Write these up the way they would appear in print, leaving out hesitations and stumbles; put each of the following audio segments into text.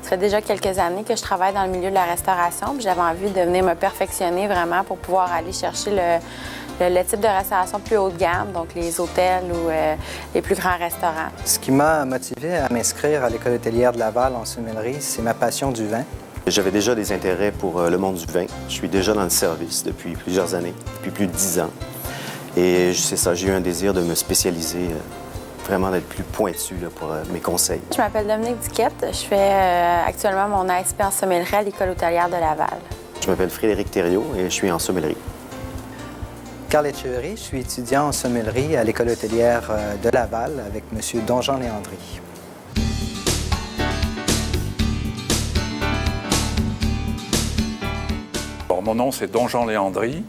Ça fait déjà quelques années que je travaille dans le milieu de la restauration, puis j'avais envie de venir me perfectionner vraiment pour pouvoir aller chercher le type de restauration plus haut de gamme, donc les hôtels ou les plus grands restaurants. Ce qui m'a motivé à m'inscrire à l'École hôtelière de Laval en sommellerie, c'est ma passion du vin. J'avais déjà des intérêts pour le monde du vin. Je suis déjà dans le service depuis plusieurs années, depuis plus de 10 ans. Et c'est ça, j'ai eu un désir de me spécialiser, vraiment d'être plus pointu là, pour mes conseils. Je m'appelle Dominique Duquette. Je fais actuellement mon ASP en sommellerie à l'École hôtelière de Laval. Je m'appelle Frédéric Thériault et je suis en sommellerie. Carl Echeverry, je suis étudiant en sommellerie à l'École hôtelière de Laval avec M. Donjean Léandry. Alors, mon nom, c'est Donjean Léandry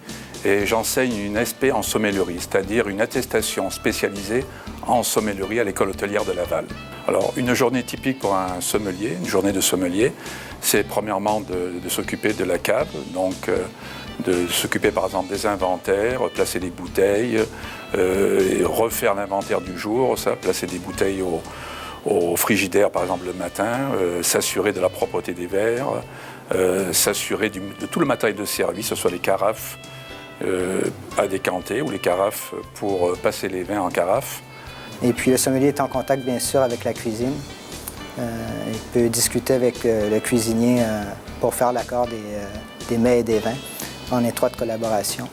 et j'enseigne une SP en sommellerie, c'est-à-dire une attestation spécialisée en sommellerie à l'École hôtelière de Laval. Alors, une journée typique pour un sommelier, une journée de sommelier, c'est premièrement de s'occuper de la cave, donc de s'occuper par exemple des inventaires, placer les bouteilles, et refaire l'inventaire du jour, ça, placer des bouteilles au frigidaire par exemple le matin, s'assurer de la propreté des verres, s'assurer de tout le matériel de service, que ce soit les carafes à décanter ou les carafes pour passer les vins en carafe. Et puis le sommelier est en contact bien sûr avec la cuisine. Il peut discuter avec le cuisinier pour faire l'accord des mets et des vins en étroite collaboration.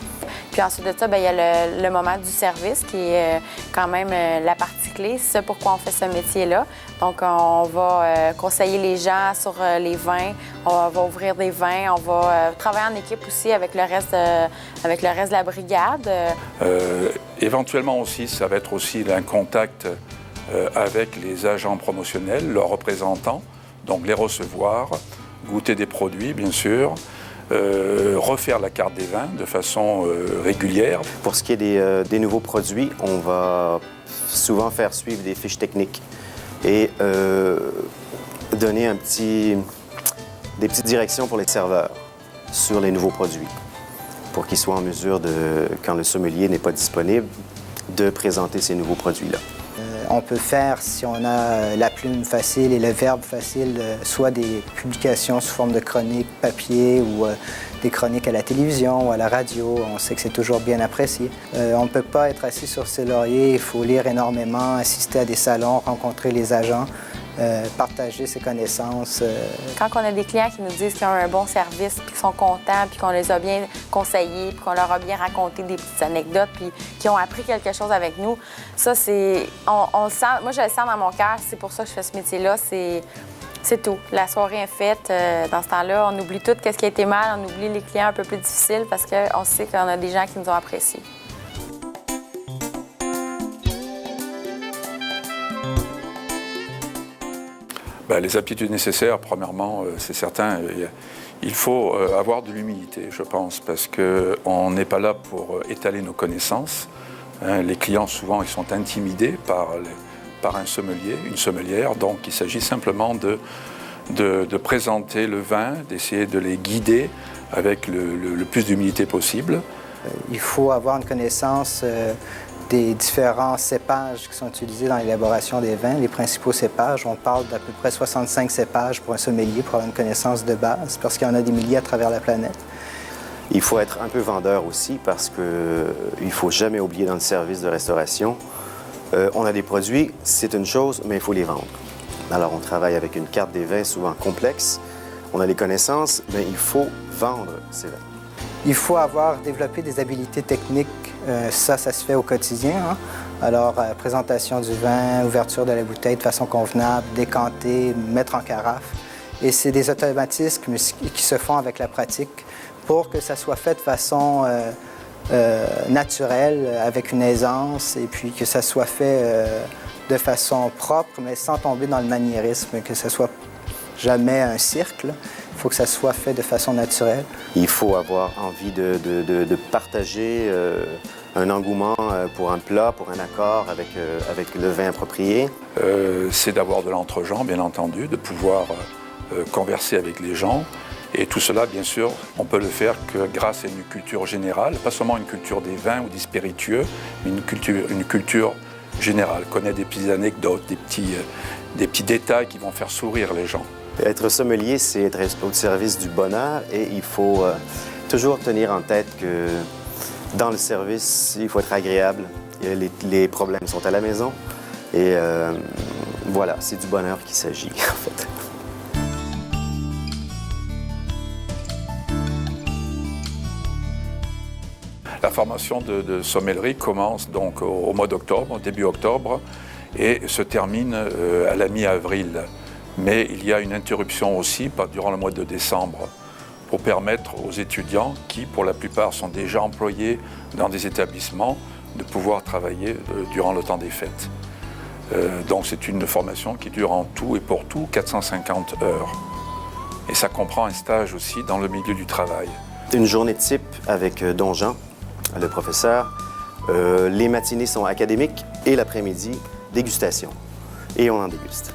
Puis ensuite de ça, bien, il y a le moment du service qui est quand même la partie clé. C'est ça pourquoi on fait ce métier-là. Donc, on va conseiller les gens sur les vins, on va ouvrir des vins, on va travailler en équipe aussi avec le reste de la brigade. Éventuellement aussi, ça va être aussi un contact avec les agents promotionnels, leurs représentants, donc les recevoir, goûter des produits, bien sûr, refaire la carte des vins de façon régulière. Pour ce qui est des nouveaux produits, on va souvent faire suivre des fiches techniques et donner des petites directions pour les serveurs sur les nouveaux produits pour qu'ils soient en mesure, quand le sommelier n'est pas disponible, de présenter ces nouveaux produits-là. On peut faire, si on a la plume facile et le verbe facile, soit des publications sous forme de chroniques papier ou des chroniques à la télévision ou à la radio. On sait que c'est toujours bien apprécié. On ne peut pas être assis sur ses lauriers, il faut lire énormément, assister à des salons, rencontrer les agents, partager ses connaissances. Quand on a des clients qui nous disent qu'ils ont un bon service, puis qu'ils sont contents, puis qu'on les a bien conseillés, puis qu'on leur a bien raconté des petites anecdotes, puis qu'ils ont appris quelque chose avec nous, ça, c'est... On le sent, moi, je le sens dans mon cœur, c'est pour ça que je fais ce métier-là, c'est tout. La soirée est faite. Dans ce temps-là, on oublie tout ce qui a été mal, on oublie les clients un peu plus difficiles parce qu'on sait qu'on a des gens qui nous ont appréciés. Ben, les aptitudes nécessaires, premièrement, c'est certain, il faut avoir de l'humilité, je pense, parce qu'on n'est pas là pour étaler nos connaissances. Hein, les clients, souvent, ils sont intimidés par un sommelier, une sommelière, donc il s'agit simplement de présenter le vin, d'essayer de les guider avec le plus d'humilité possible. Il faut avoir une connaissance des différents cépages qui sont utilisés dans l'élaboration des vins. Les principaux cépages, on parle d'à peu près 65 cépages pour un sommelier pour avoir une connaissance de base, parce qu'il y en a des milliers à travers la planète. Il faut être un peu vendeur aussi parce qu'il ne faut jamais oublier dans le service de restauration, on a des produits, c'est une chose, mais il faut les vendre. Alors on travaille avec une carte des vins souvent complexe, on a les connaissances, mais il faut vendre ces vins. Il faut avoir développé des habiletés techniques, ça se fait au quotidien. Hein? Alors, présentation du vin, ouverture de la bouteille de façon convenable, décanter, mettre en carafe. Et c'est des automatismes qui se font avec la pratique pour que ça soit fait de façon naturelle, avec une aisance, et puis que ça soit fait de façon propre, mais sans tomber dans le maniérisme, que ce soit jamais un cirque. Il faut que ça soit fait de façon naturelle. Il faut avoir envie de partager un engouement pour un plat, pour un accord avec le vin approprié. C'est d'avoir de l'entre-gens, bien entendu, de pouvoir converser avec les gens. Et tout cela, bien sûr, on peut le faire que grâce à une culture générale, pas seulement une culture des vins ou des spiritueux, mais une culture générale. Connaître des petites anecdotes, des petits détails qui vont faire sourire les gens. Être sommelier, c'est être au service du bonheur et il faut toujours tenir en tête que dans le service, il faut être agréable. Les problèmes sont à la maison et voilà, c'est du bonheur qu'il s'agit en fait. La formation de sommellerie commence donc au mois d'octobre, début octobre, et se termine à la mi-avril. Mais il y a une interruption aussi durant le mois de décembre pour permettre aux étudiants qui, pour la plupart, sont déjà employés dans des établissements, de pouvoir travailler durant le temps des fêtes. Donc c'est une formation qui dure en tout et pour tout 450 heures. Et ça comprend un stage aussi dans le milieu du travail. Une journée type avec Don Jean, le professeur. Les matinées sont académiques et l'après-midi, dégustation. Et on en déguste.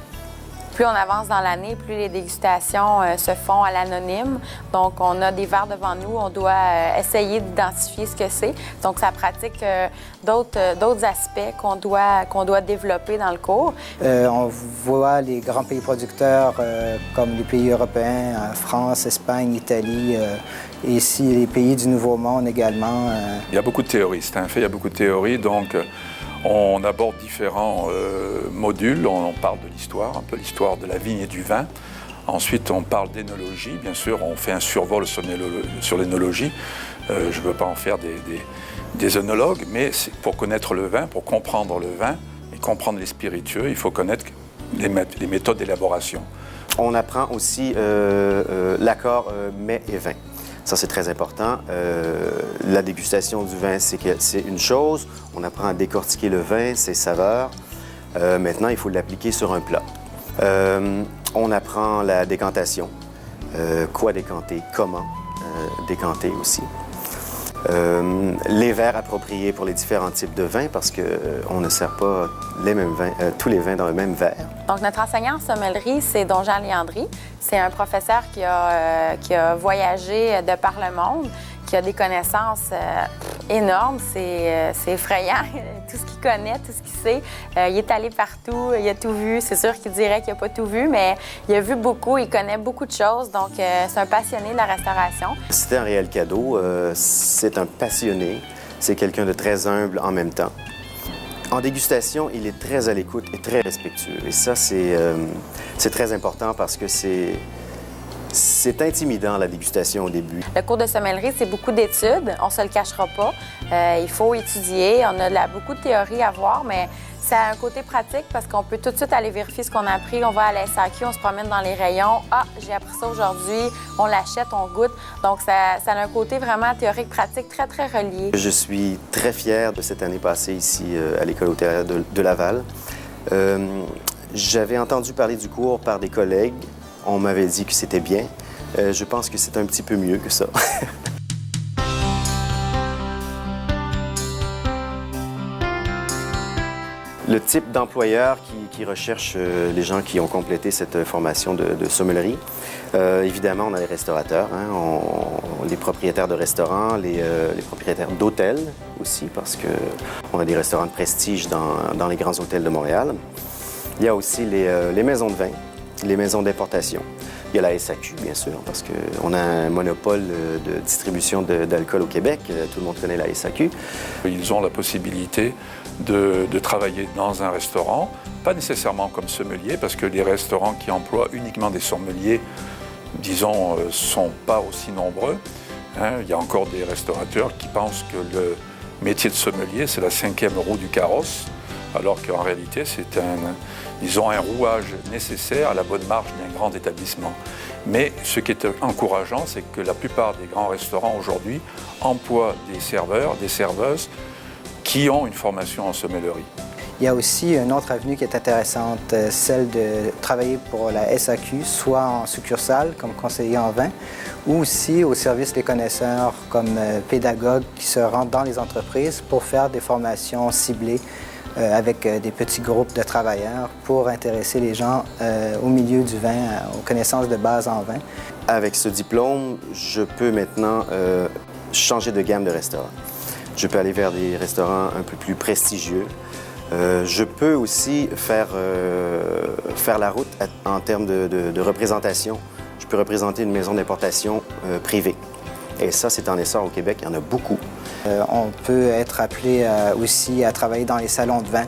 Plus on avance dans l'année, plus les dégustations se font à l'anonyme. Donc, on a des verres devant nous, on doit essayer d'identifier ce que c'est. Donc, ça pratique d'autres aspects qu'on doit développer dans le cours. On voit les grands pays producteurs comme les pays européens, France, Espagne, Italie, et ici les pays du Nouveau Monde également. Il y a beaucoup de théories, c'est un fait, il y a beaucoup de théories. Donc, on aborde différents modules. On parle de l'histoire, un peu l'histoire de la vigne et du vin. Ensuite, on parle d'énologie. Bien sûr, on fait un survol sur l'énologie. Je ne veux pas en faire des œnologues, mais pour connaître le vin, pour comprendre le vin et comprendre les spiritueux, il faut connaître les méthodes d'élaboration. On apprend aussi l'accord mets et vin. Ça, c'est très important. La dégustation du vin, c'est une chose. On apprend à décortiquer le vin, ses saveurs. Maintenant, il faut l'appliquer sur un plat. On apprend la décantation. Quoi décanter, comment décanter aussi. Les verres appropriés pour les différents types de vins parce qu'on ne sert pas les mêmes vins, tous les vins dans le même verre. Donc, notre enseignant en sommellerie, c'est Don Jean Léandry. C'est un professeur qui a voyagé de par le monde, qui a des connaissances énormes. C'est effrayant, tout ce qu'il connaît, tout ce qu'il sait. Il est allé partout, il a tout vu. C'est sûr qu'il dirait qu'il n'a pas tout vu, mais il a vu beaucoup, il connaît beaucoup de choses. Donc, c'est un passionné de la restauration. C'était un réel cadeau. C'est un passionné. C'est quelqu'un de très humble en même temps. En dégustation, il est très à l'écoute et très respectueux. Et ça, c'est très important parce que c'est intimidant, la dégustation au début. Le cours de sommellerie, c'est beaucoup d'études. On ne se le cachera pas. Il faut étudier. On a beaucoup de théories à voir, mais ça a un côté pratique parce qu'on peut tout de suite aller vérifier ce qu'on a appris. On va à la SAQ, on se promène dans les rayons. Ah, j'ai appris ça aujourd'hui. On l'achète, on goûte. Donc, ça a un côté vraiment théorique-pratique très, très relié. Je suis très fier de cette année passée ici à l'École hôtelière de Laval. J'avais entendu parler du cours par des collègues. On m'avait dit que c'était bien. Je pense que c'est un petit peu mieux que ça. Le type d'employeur qui recherche les gens qui ont complété cette formation de sommellerie, évidemment, on a les restaurateurs, hein, les propriétaires de restaurants, les propriétaires d'hôtels aussi, parce qu'on a des restaurants de prestige dans les grands hôtels de Montréal. Il y a aussi les maisons de vin, les maisons d'importation. Il y a la SAQ, bien sûr, parce qu'on a un monopole de distribution d'alcool au Québec. Tout le monde connaît la SAQ. Ils ont la possibilité de travailler dans un restaurant, pas nécessairement comme sommelier, parce que les restaurants qui emploient uniquement des sommeliers, disons, ne sont pas aussi nombreux. Hein. Il y a encore des restaurateurs qui pensent que le métier de sommelier, c'est la 5e roue du carrosse, alors qu'en réalité, c'est un rouage nécessaire à la bonne marche d'un grand établissement. Mais ce qui est encourageant, c'est que la plupart des grands restaurants aujourd'hui emploient des serveurs, des serveuses qui ont une formation en sommellerie. Il y a aussi une autre avenue qui est intéressante, celle de travailler pour la SAQ, soit en succursale comme conseiller en vin, ou aussi au service des connaisseurs comme pédagogue qui se rendent dans les entreprises pour faire des formations ciblées avec des petits groupes de travailleurs pour intéresser les gens au milieu du vin, aux connaissances de base en vin. Avec ce diplôme, je peux maintenant changer de gamme de restaurants. Je peux aller vers des restaurants un peu plus prestigieux, Je peux aussi faire la route en termes de représentation. Je peux représenter une maison d'importation privée. Et ça, c'est en essor au Québec. Il y en a beaucoup. On peut être appelé aussi à travailler dans les salons de vin.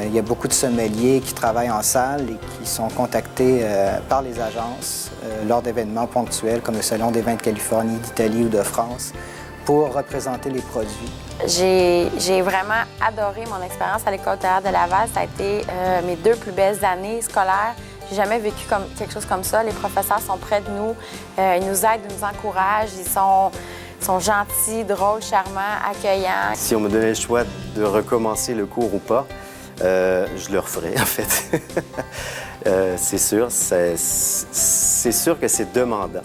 Il y a beaucoup de sommeliers qui travaillent en salle et qui sont contactés par les agences lors d'événements ponctuels comme le Salon des vins de Californie, d'Italie ou de France pour représenter les produits. J'ai vraiment adoré mon expérience à l'École hôtelière de Laval. Ça a été mes 2 plus belles années scolaires. J'ai jamais vécu quelque chose comme ça. Les professeurs sont près de nous, ils nous aident, ils nous encouragent, ils sont gentils, drôles, charmants, accueillants. Si on me donnait le choix de recommencer le cours ou pas, je le referais, en fait. C'est sûr, c'est sûr que c'est demandant.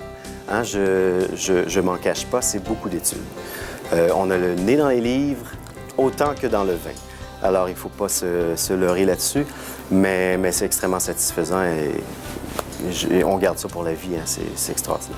Hein? Je m'en cache pas, c'est beaucoup d'études. On a le nez dans les livres autant que dans le vin. Alors, il ne faut pas se leurrer là-dessus, mais c'est extrêmement satisfaisant et on garde ça pour la vie, hein? C'est extraordinaire.